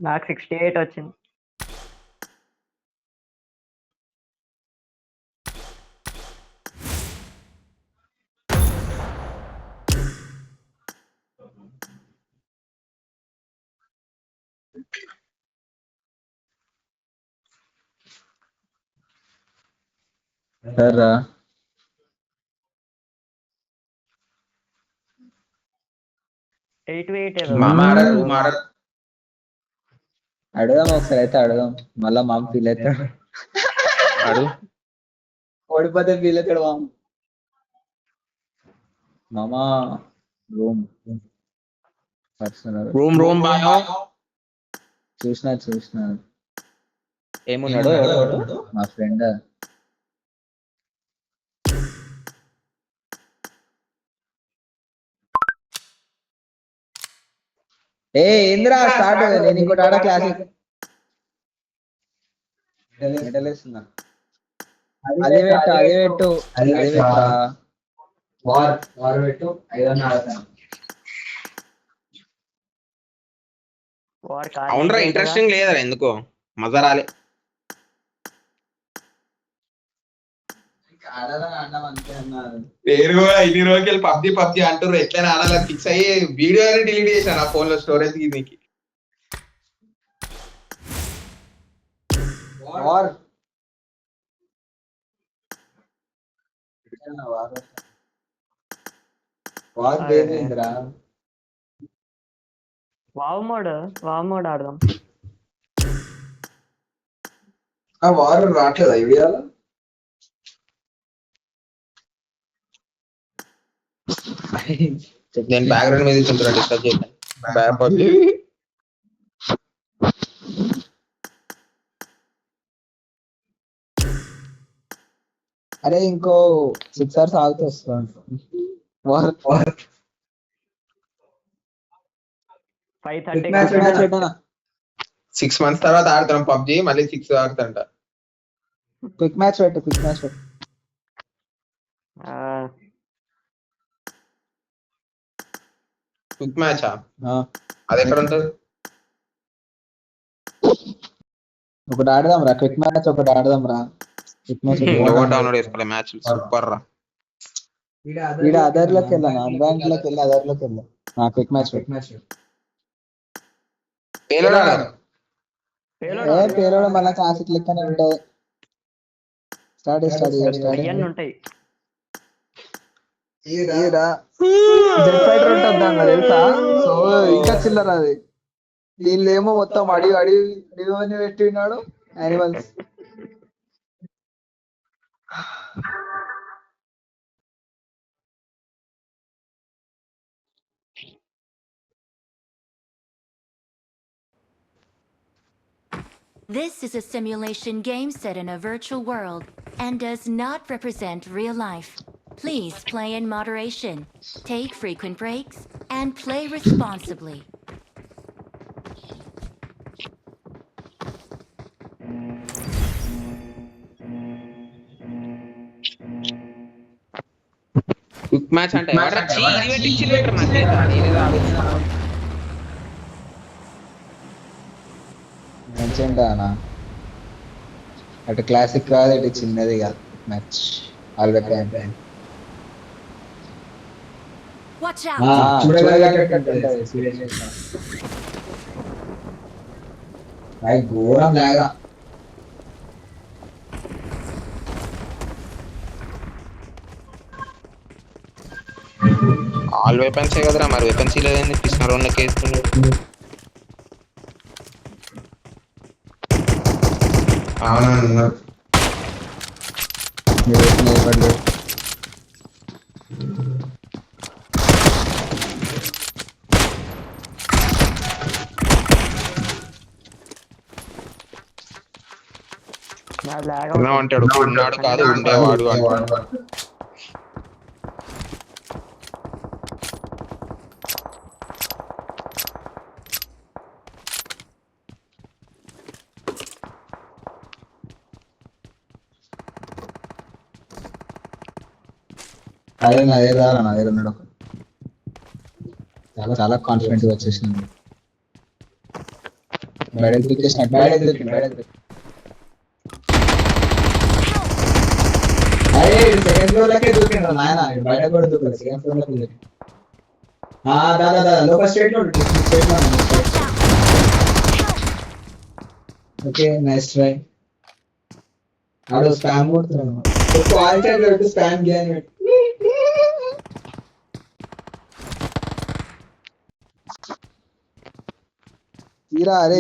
నాకు 68 వచ్చింది. సర్రా 8 to 8 ఏదో. మాట్లాడరు అడుగుదాం ఒకసారి అయితే అడుగుదాం, మళ్ళా మామ ఫీల్ అవుతాడు. అడుగు. ఓడిపోతే ఫీల్ అవుతాడు మామ. మామా రూమ్ పర్సనల్ రూమ్ బాయో. చూసిన ఏమున్నాడు ఎవడు? మా ఫ్రెండ్. ఏ ఏందిరా స్టార్ట్, నేను ఇంకోటి ఆడ క్లాసిక్ మెడలేస్తున్నా. అదే పెట్టు అదే పెట్టా. వార్ పెట్టు ఐదన్నా ఆడతాను. వాడు అవునరా ఇంట్రెస్టింగ్ లేదరా, ఎందుకో మజా రాలే. ఆడాలని ఆడినాం అంతే అన్నారు. పేరు కూడా ఇన్ని రోజులు పబ్జి అంటారు, ఎట్లైనా ఆడాలని ఫిక్స్ అయ్యి వీడియో డిలీట్ చేశాను ఆ ఫోన్ లో స్టోరేజ్ నీకు. వార్ వార్ పేరేంద్రా? వావ్ మోడ్ ఆడదాం. ఆ వార్ రావట్లేదు ఐడియాలో. నేను బ్యాక్గ్రౌండ్ మీద చూస్తున్నా, డిస్టర్బ్ చేయను. భయపడి అరే ఇంకో 6 hours ఆగితే వస్తాను. వార్ 5:30 6 months తర్వాత ఆడతాం పబ్జి, మళ్ళీ 6 ఆడుతుంట. క్విక్ మ్యాచ్ పెట్టు. క్విక్ మ్యాచ్ అది ఎక్కడ ఉంటుంది? ఒకటి ఆడదాం రా, క్విక్ మ్యాచ్ ఒకటి ఆడదాం రా. క్విక్ మ్యాచ్ డౌన్లోడ్ చేసుకోలే, మ్యాచ్ సూపర్ రా. ఈడ అదర్ లోకి వెళ్ళాను, అన్రాంక్ లోకి వెళ్ళి అదర్ లోకి వెళ్ళా. క్విక్ మ్యాచ్ పేలోడ్ ఆడదాం. పేలోడు మళ్ళీ క్లాసిక్ లెక్కనే ఉంటాయి. స్టార్ట్ ఇవన్నీ ఉంటాయి. జెట్ ఫైటర్ ఉంటుంది దాంట్లో తెలుసా? సో ఇంకా చిల్లర అది. దీనిలో మొత్తం అడిగి పెట్టినాడు animals. This is a simulation game set in a virtual world and does not represent real life. Please play in moderation, take frequent breaks, and play responsibly. Quick match అంటే మంచిగా అటు క్లాసిక్ కాదు, ఇటు చిన్నది కాదు. Match already Watch out! ఘోరం లాగా. ఆల్ వెపన్స్ కదరా, మరి వెపన్స్ లేదండి, పిస్టల్ రోన్ లెక్క వేసుకున్నాడు. అవునా అంటాడు, ఉన్నాడు కాదు ఉండేవాడు అంటాడు. అదే రారా నా దగ్గర ఉన్నాడు. చాలా కాన్ఫిడెంట్ గా వచ్చేసింది. సెకండ్ ఫ్లోర్ లకే దూకిండ్రా నాయన, బయట కూడా దూకలేదు. సెకండ్ ఫ్లోర్ లకి దూకి దాదా లోకల్ స్టేట్ లో ఓకే నైస్ ట్రై. ఆడు స్పామ్ కొడుతున్నాడు, స్పామ్ గేమ్. తీరా అరే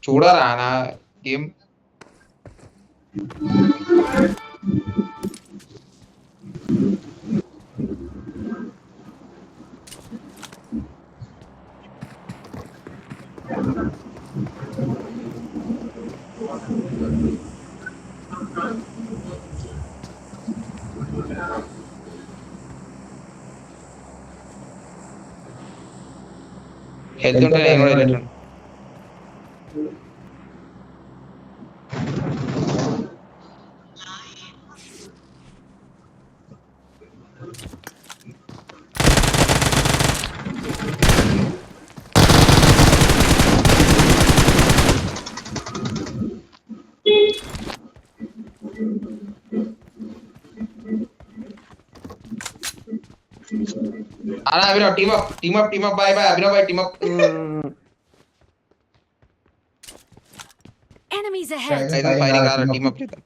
చూడరా నా గేమ్. హెల్త్ ఉంటే నేను కూడా వెళ్ళేటోను. అలా అభినవ్ టీమ్ అప్ బాయ్ అభినవ్ బాయ్ team up. Enemies ahead! Firing ఆరా టీమ్ అప్ చేద్దాం.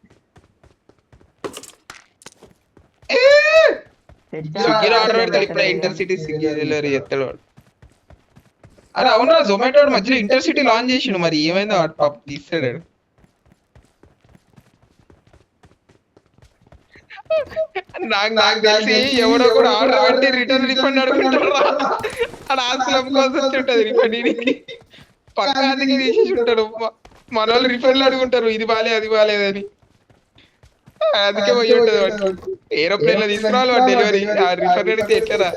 స్విగ్గీలో ఆర్డర్ పెడతాడు ఇప్పుడే ఇంటర్సిటీ స్విగ్గీ డెలివరీ చేస్తాడు వాడు. అరే అవునా జొమాటో మధ్యలో ఇంటర్సిటీ లాంచ్ చేసిండు, మరి ఏమైందో వాడు పాప తీస్తాడు. నాకు తెలిసి ఎవడో కూడా ఆర్డర్ పెట్టి రిటర్న్ రిఫండ్ అడుగుంటాడు. ఆడ ఆస్తులు అమ్ముకోవాల్సి వచ్చి ఉంటది రిఫండ్ పక్క అందుకే తీసేసి ఉంటాడు. మన వాళ్ళు రిఫండ్లు అడుగుంటారు, ఇది బాలే అది బాలేదని. అందుకే పోయి ఉంటది వాడు. ఏరోప్లేన్ లో తీసుకురావాలి వాడు డెలివరీ. ఆ రిఫండ్ అడిగితే ఎట్లరా?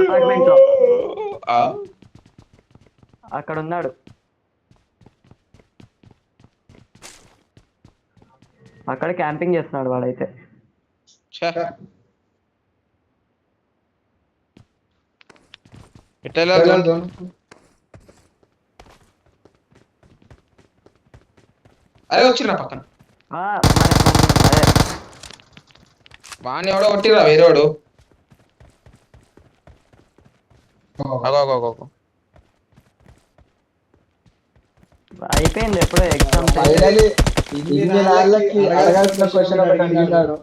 అపార్ట్మెంట్ లో అక్కడ ఉన్నాడు. అక్కడ క్యాంపింగ్ చేస్తున్నాడు వాడైతే. అరే వచ్చిరా పక్కన అదే వాడిని ఎవడో కొట్టిరా వేరేవాడు. అయిపోయింది ఎప్పుడో ఎగ్జామ్. ఇన్ని నాళ్ళకి అడగాల్సిన క్వశ్చన్ ఒకటి అడిగినాడు.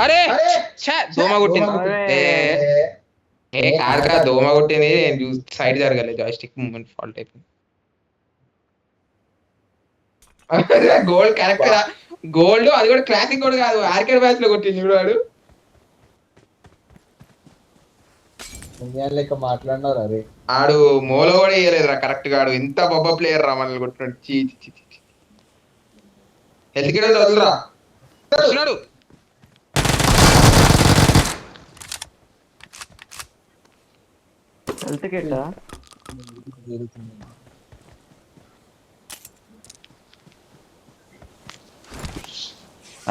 అరే దోమ కొట్టింది. కాదుగా దోమ కొట్టింది, సైడ్ జరగలేదు, జాయిస్టిక్ మూవ్మెంట్ ఫాల్ట్ అయిపోయింది. గోల్డ్ కరెక్ట్ గా గోల్డ్, అది కూడా క్లాసిక్ కూడా కాదు, ఆర్కేడ్ బ్యాచ్ లో కొట్టింది ఇప్పుడు వాడు. లెక్క మాట్లాడినారు. అరే ఆడు మోలో కూడా వేయలేదురా కరెక్ట్ గా. ఆడు ఎంత బొబ్బ ప్లేయర్ రా మనల్ని కొట్టినాడు. హెల్త్ కిట్ వదులురా వస్తున్నాడు. హెల్త్ కిట్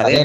అదే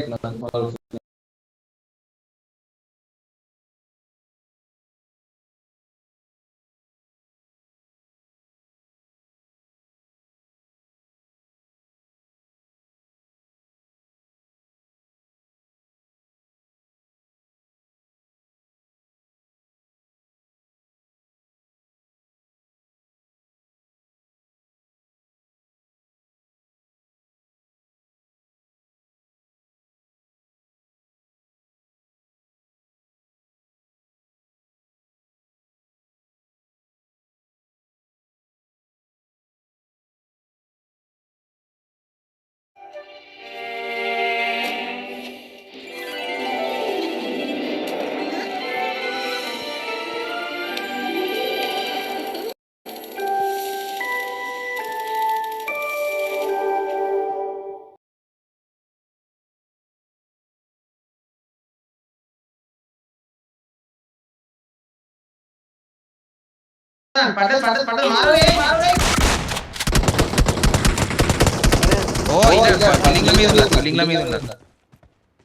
బిల్డింగ్ మీద ఉన్నారు.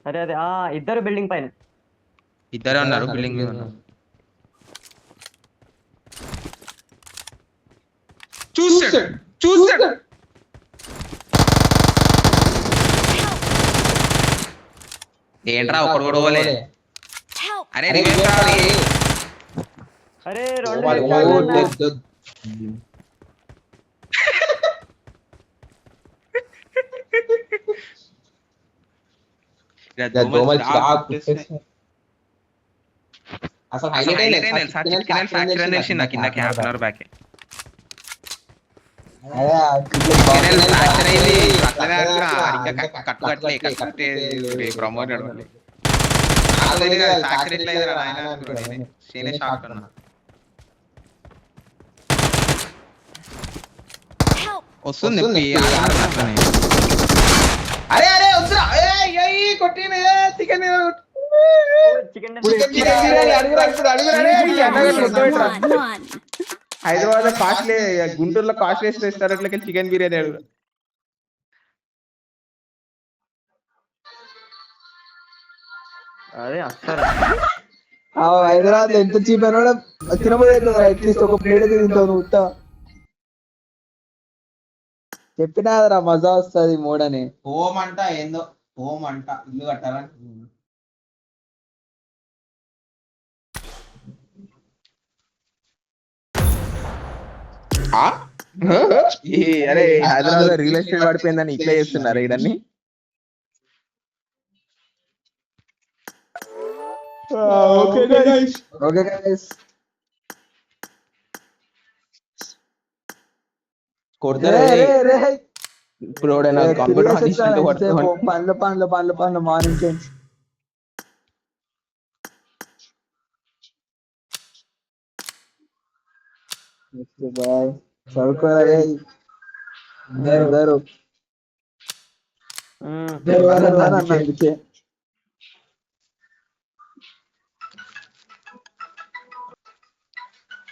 అదే అదే ఇద్దరు బిల్డింగ్ పైన. ఇద్దరే ఉన్నారు బిల్డింగ్ మీద ఉన్నారు. చూస్తాడు ఏంట్రా ఒకడు కూడా పోలే. అరే అరే రెండు దోమలు చిరాకు కుట్టేస్తున్నాయి. అసలు హైలైట్ అయింది తెలుసా, చికెన్ ఫ్యాక్టరీ అని తెలిసింది నాకు ఇందాక హాఫ్ అన్ అవర్ బ్యాక్. అదే ఆ cricket చికెన్ box ఫ్యాక్టరీ అయింది అట్లనే అనుకున్నా, ఇంకా కట్టు కట్టలే కట్టే ప్రమోట్ మళ్ళీ ఫ్యాక్టరీ ఎట్లా అయిందిరా నాయనా అనుకున్నా, నేనే షాక్ అన్నా. వస్తుంది అట్లనే. అరే అరే వద్దురా, కొట్టిన చికెన్ చికెన్ హైదరాబాద్ లో కాస్ట్లీ, గుంటూరులో కాస్ట్లీ రెస్టారెంట్లకి చికెన్ బిర్యానీ అడుగు. అదే అస్సలు హైదరాబాద్ లో ఎంత చీప్ అయినా కూడా తినబోయేది అట్లీస్ట్ ఒక ప్లేట్ అయితే తింటావు నువ్వు ఉత్తా. చెప్పినాదరా మజా వస్తుంది మోడని. హోమ్ అంట ఏందో, హోమ్ అంట ఇల్లు కట్టాలని. అరే హైదరాబాద్ లో రియల్ ఎస్టేట్ పడిపోయిందని ఇట్లా చేస్తున్నారు ఇడన్ని. ఓకే గైస్, ఓకే గైస్, కొడతారా ఇప్పుడు ఎవడైనా కంప్యూటర్ పండ్లు పండ్లు పండ్లు పండ్లు మార్నింగ్ చేంజ్. బాయ్ చదువుకోరా అందరూ అందుకే